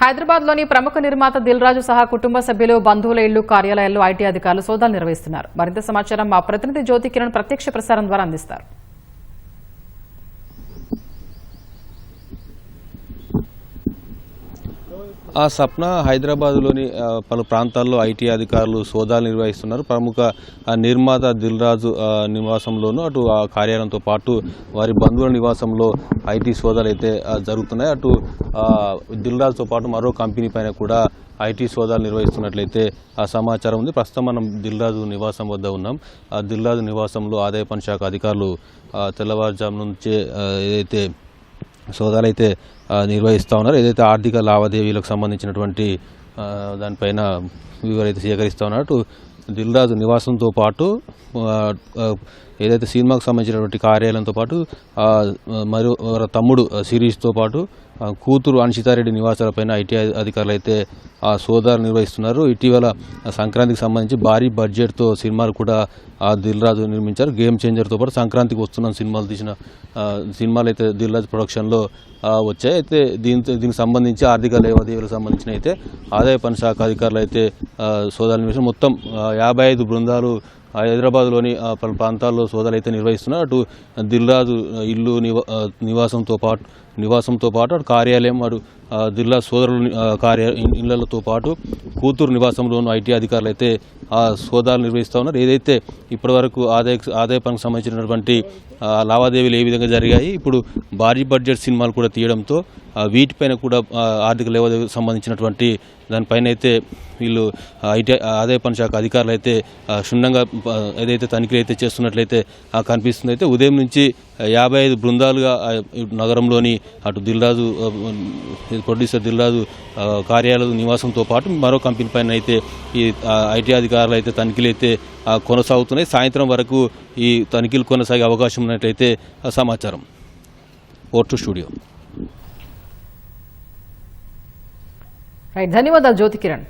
హైదరాబాద్లోని ప్రముఖ నిర్మాత దిల్ రాజు సహా కుటుంబ సభ్యులు బంధువుల ఇళ్లు కార్యాలయాల్లో ఐటీ అధికారులు సోదాలు నిర్వహిస్తున్నారు. మరింత సమాచారం మా ప్రతినిధి జ్యోతి కిరణ్ ప్రత్యక్ష ప్రసారం ద్వారా అందిస్తారు. సప్న హైదరాబాద్లోని పలు ప్రాంతాల్లో ఐటీ అధికారులు సోదాలు నిర్వహిస్తున్నారు. ప్రముఖ నిర్మాత దిల్ రాజు నివాసంలోనూ అటు ఆ కార్యాలయంతో పాటు వారి బంధువుల నివాసంలో ఐటీ సోదాలు అయితే జరుగుతున్నాయి. అటు దిల్ రాజుతో పాటు మరో కంపెనీ పైన కూడా ఐటీ సోదాలు నిర్వహిస్తున్నట్లయితే ఆ సమాచారం ఉంది. ప్రస్తుతం మనం దిల్ రాజు నివాసం వద్ద ఉన్నాం. దిల్ రాజు నివాసంలో ఆదాయ పన్ను శాఖ అధికారులు తెల్లవారుజాము నుంచే ఏదైతే సోదాలు అయితే నిర్వహిస్తూ ఉన్నారు. ఏదైతే ఆర్థిక లావాదేవీలకు సంబంధించినటువంటి దానిపైన వివరైతే సేకరిస్తూ ఉన్నారు. దిల్ రాజు నివాసంతో పాటు ఏదైతే సినిమాకు సంబంధించినటువంటి కార్యాలయంతో పాటు మరియు తమ్ముడు సిరీస్తో పాటు కూతురు అన్షితారెడ్డి నివాసాలపైన ఐటీ అధికారులు అయితే సోదాలు నిర్వహిస్తున్నారు. ఇటీవల సంక్రాంతికి సంబంధించి భారీ బడ్జెట్తో సినిమాలు కూడా దిల్ రాజు నిర్మించారు. గేమ్ చేంజర్తో పాటు సంక్రాంతికి వస్తున్న సినిమాలు తీసిన సినిమాలు అయితే దిల్ రాజు ప్రొడక్షన్లో వచ్చాయి. అయితే దీనికి సంబంధించి ఆర్థిక లావాదేవీలకు సంబంధించిన అయితే ఆదాయ పన్ను శాఖ అధికారులు అయితే సోదాలు నిర్వహించారు. మొత్తం 55 బృందాలు హైదరాబాద్లోని పలు ప్రాంతాల్లో సోదాలు అయితే నిర్వహిస్తున్నారు. అటు దిల్ రాజు ఇల్లు నివాసంతో పాటు అటు కార్యాలయం అటు దిల్ రాజు సోదరుల ఇళ్లతో పాటు కూతురు నివాసంలోనూ ఐటీ అధికారులు అయితే సోదాలు నిర్వహిస్తూ ఉన్నారు. ఏదైతే ఇప్పటివరకు ఆదాయ పన్నుకు సంబంధించినటువంటి లావాదేవీలు ఏ విధంగా జరిగాయి, ఇప్పుడు భారీ బడ్జెట్ సినిమాలు కూడా తీయడంతో వీటిపైన కూడా ఆర్థిక లావాదేవీలకు సంబంధించినటువంటి దానిపైన అయితే వీళ్ళు ఐటీ ఆదాయ పన్ను శాఖ అధికారులు అయితే క్షుణ్ణంగా ఏదైతే తనిఖీలు అయితే చేస్తున్నట్లయితే కనిపిస్తుంది. అయితే ఉదయం నుంచి 55 బృందాలుగా నగరంలోని అటు దిల్ రాజు ప్రొడ్యూసర్ దిల్ రాజు కార్యాలయ నివాసంతో పాటు మరో కంపెనీ పైన అయితే ఈ ఐటీ అధికారులు అయితే తనిఖీలు అయితే కొనసాగుతున్నాయి. సాయంత్రం వరకు ఈ తనిఖీలు కొనసాగే అవకాశం ఉన్నట్లయితే సమాచారం. Vote studio. ధన్యవాదాలు జ్యోతి కిరణ్.